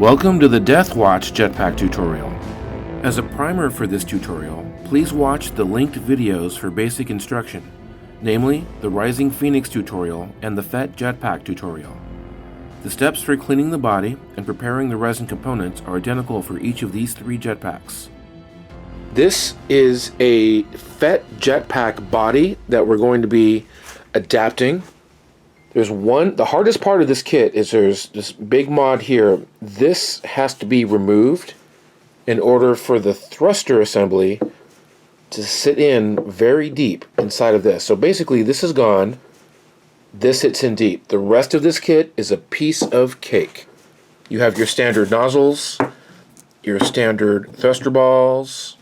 Welcome to the Death Watch Jetpack tutorial. As a primer for this tutorial, please watch the linked videos for basic instruction, namely the Rising Phoenix tutorial and the FET Jetpack tutorial. The steps for cleaning the body and preparing the resin components are identical for each of these three jetpacks. This is a FET Jetpack body that we're going to be adapting. The hardest part of this kit is there's this big mod here. This has to be removed in order for the thruster assembly to sit in very deep inside of this. So basically this is gone. This sits in deep. The rest of this kit is a piece of cake. You have your standard nozzles, your standard thruster balls.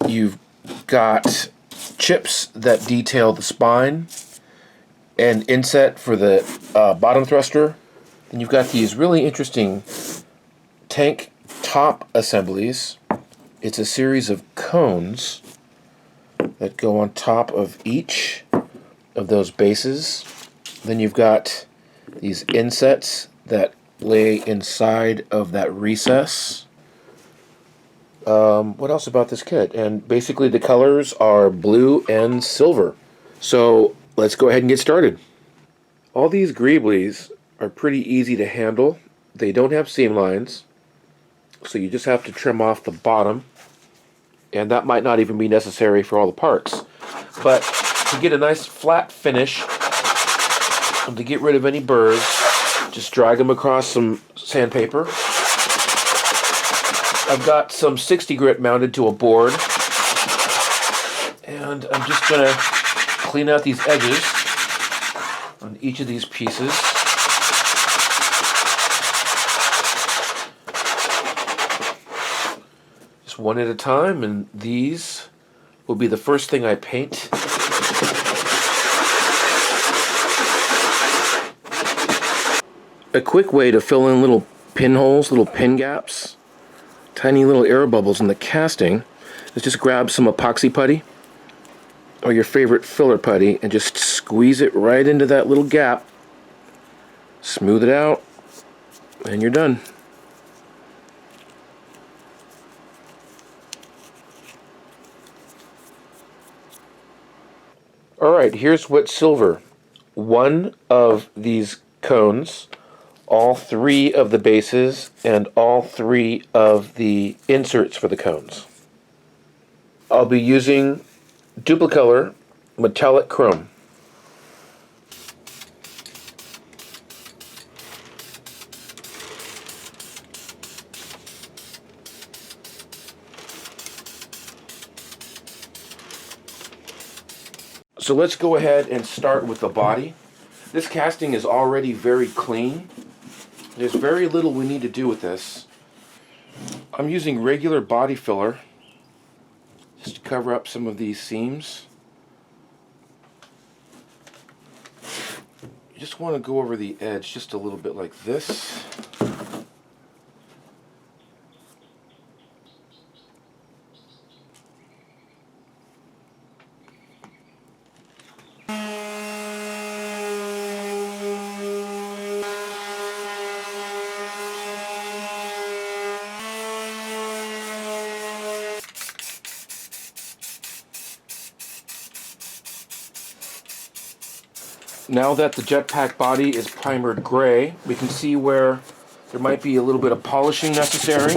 You've got chips that detail the spine and inset for the bottom thruster. Then you've got these really interesting tank top assemblies. It's a series of cones that go on top of each of those bases. Then you've got these insets that lay inside of that recess. What else about this kit? And basically the colors are blue and silver. So let's go ahead and get started. All these greeblies are pretty easy to handle. They don't have seam lines, so you just have to trim off the bottom, and that might not even be necessary for all the parts. But to get a nice flat finish and to get rid of any burrs, just drag them across some sandpaper. I've got some 60 grit mounted to a board, and I'm just going to clean out these edges on each of these pieces. Just one at a time, and these will be the first thing I paint. A quick way to fill in little pinholes, little pin gaps, tiny little air bubbles in the casting is just grab some epoxy putty or your favorite filler putty and just squeeze it right into that little gap, smooth it out, and you're done. Alright, here's what's silver. One of these cones, all three of the bases, and all three of the inserts for the cones. I'll be using Duplicolor metallic chrome. So let's go ahead and start with the body. This casting is already very clean. There's very little we need to do with this. I'm using regular body filler just to cover up some of these seams. You just want to go over the edge just a little bit like this. Now that the jetpack body is primered gray, we can see where there might be a little bit of polishing necessary.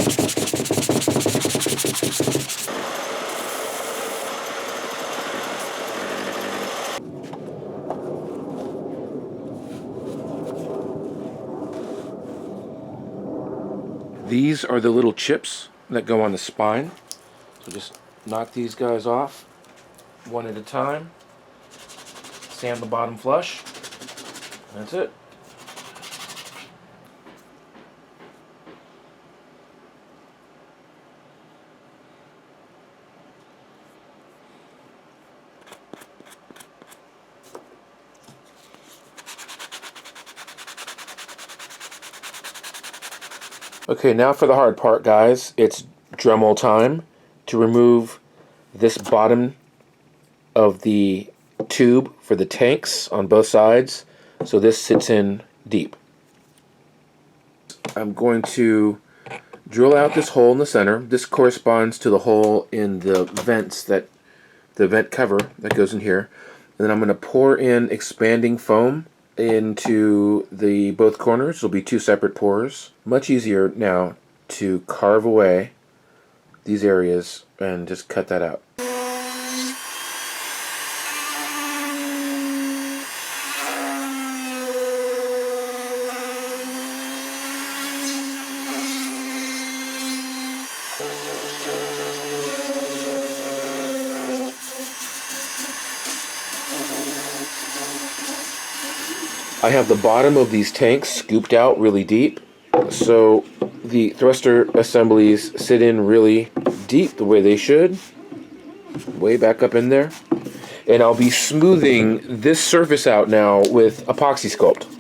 These are the little chips that go on the spine. So just knock these guys off one at a time. Sand the bottom flush. That's it. Okay, now for the hard part, guys. It's Dremel time to remove this bottom of the tube for the tanks on both sides, so this sits in deep. I'm going to drill out this hole in the center. This corresponds to the hole in the vents, that the vent cover that goes in here. And then I'm going to pour in expanding foam into the both corners. It'll be two separate pours. Much easier now to carve away these areas and just cut that out. I have the bottom of these tanks scooped out really deep, so the thruster assemblies sit in really deep the way they should, way back up in there. And I'll be smoothing this surface out now with epoxy sculpt.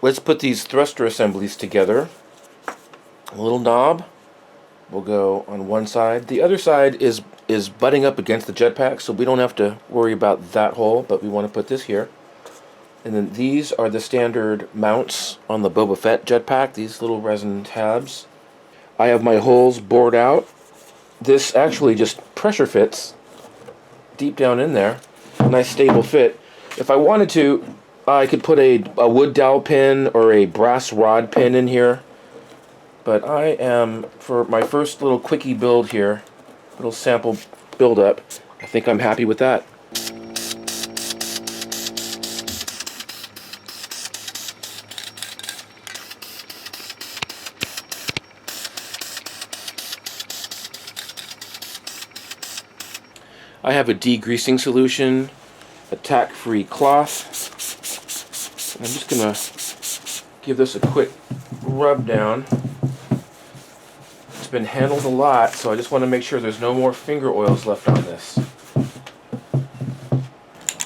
Let's put these thruster assemblies together. A little knob will go on one side. The other side is butting up against the jetpack, so we don't have to worry about that hole, but we want to put this here. And then these are the standard mounts on the Boba Fett jetpack, these little resin tabs. I have my holes bored out. This actually just pressure fits deep down in there. Nice stable fit. If I wanted to, I could put a wood dowel pin or a brass rod pin in here. But I am, for my first little quickie build here, little sample build up, I think I'm happy with that. I have a degreasing solution, a tack-free cloth. I'm just going to give this a quick rub down. It's been handled a lot, so I just want to make sure there's no more finger oils left on this.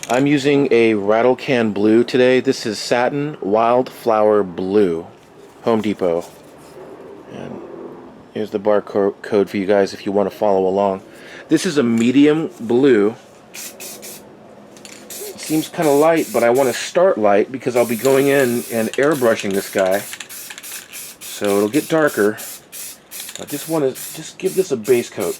I'm using a rattle can blue today. This is Satin Wildflower Blue, Home Depot. And here's the barcode for you guys if you want to follow along. This is a medium blue. Seems kind of light, but I want to start light because I'll be going in and airbrushing this guy, so it'll get darker. I just want to give this a base coat.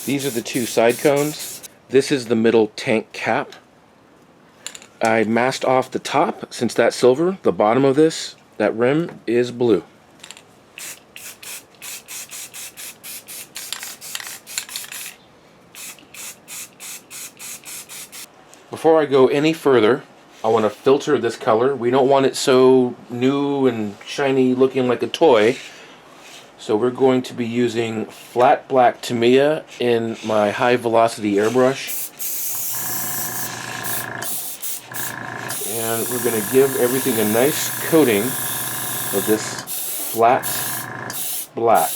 These are the two side cones. This is the middle tank cap. I masked off the top since that's silver. The bottom of this, that rim, is blue. Before I go any further, I want to filter this color. We don't want it so new and shiny looking like a toy. So we're going to be using flat black Tamiya in my high velocity airbrush. And we're going to give everything a nice coating of this flat black.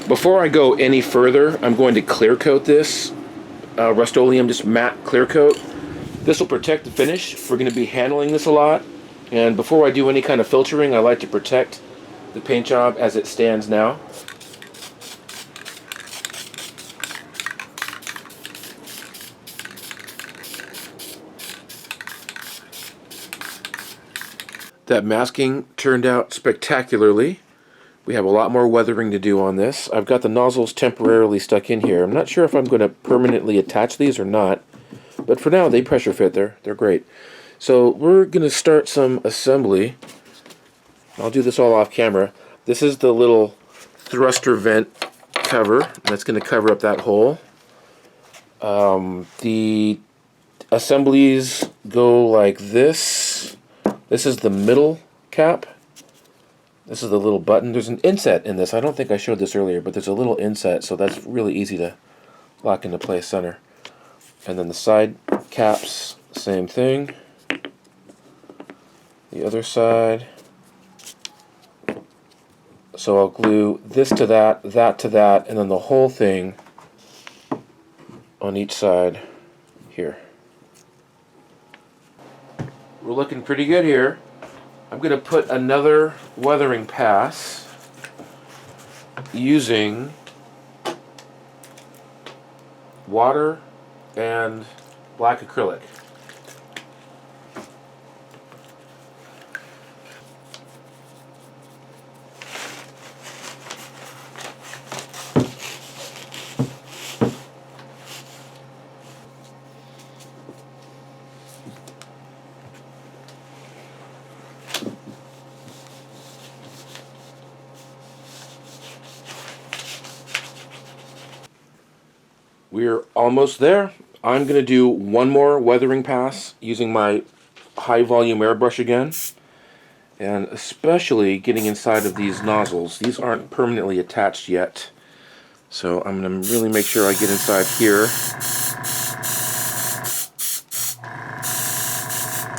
Before I go any further, I'm going to clear coat this Rust-Oleum, just matte clear coat. This will protect the finish. We're going to be handling this a lot, and before I do any kind of filtering, I like to protect the paint job as it stands now. That masking turned out spectacularly. We have a lot more weathering to do on this. I've got the nozzles temporarily stuck in here. I'm not sure if I'm going to permanently attach these or not, but for now they pressure fit. They're great. So we're going to start some assembly. I'll do this all off camera. This is the little thruster vent cover that's going to cover up that hole. The assemblies go like this. This is the middle cap. This is the little button. There's an inset in this. I don't think I showed this earlier, but there's a little inset, so that's really easy to lock into place center. And then the side caps, same thing. The other side. So I'll glue this to that to that, and then the whole thing on each side here. We're looking pretty good here. I'm going to put another weathering pass using water and black acrylic. We're almost there. I'm going to do one more weathering pass using my high volume airbrush again, and especially getting inside of these nozzles. These aren't permanently attached yet, so I'm going to really make sure I get inside here,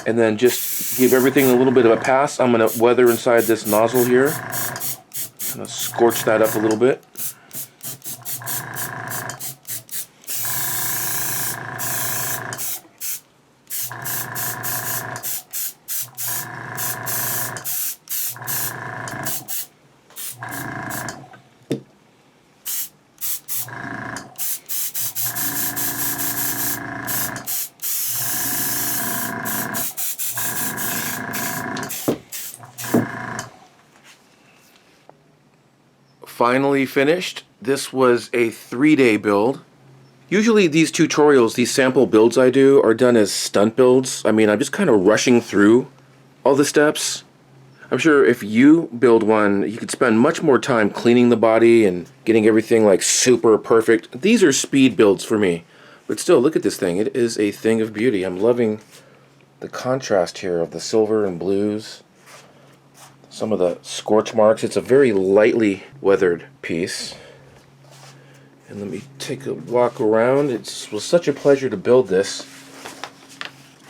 and then just give everything a little bit of a pass. I'm going to weather inside this nozzle here. I'm going to scorch that up a little bit. Finally finished. This was a 3-day build. Usually these tutorials, these sample builds I do, are done as stunt builds. I mean, I'm just kind of rushing through all the steps. I'm sure if you build one, you could spend much more time cleaning the body and getting everything like super perfect. These are speed builds for me. But still, look at this thing. It is a thing of beauty. I'm loving the contrast here of the silver and blues. Some of the scorch marks. It's a very lightly weathered piece. And let me take a walk around. It was such a pleasure to build this.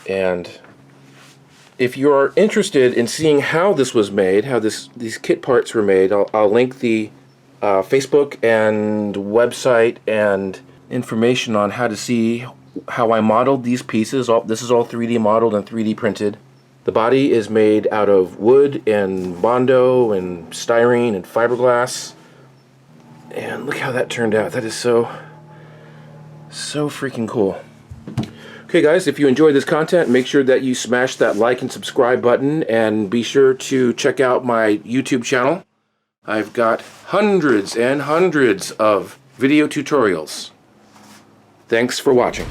And if you are interested in seeing how this was made, how these kit parts were made, I'll link the Facebook and website and information on how to see how I modeled these pieces. This is all 3D modeled and 3D printed. The body is made out of wood and Bondo and styrene and fiberglass. And look how that turned out. That is so freaking cool. Okay guys, if you enjoyed this content, make sure that you smash that like and subscribe button, and be sure to check out my YouTube channel. I've got hundreds and hundreds of video tutorials. Thanks for watching.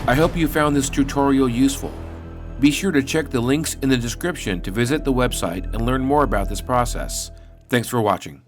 I hope you found this tutorial useful. Be sure to check the links in the description to visit the website and learn more about this process. Thanks for watching.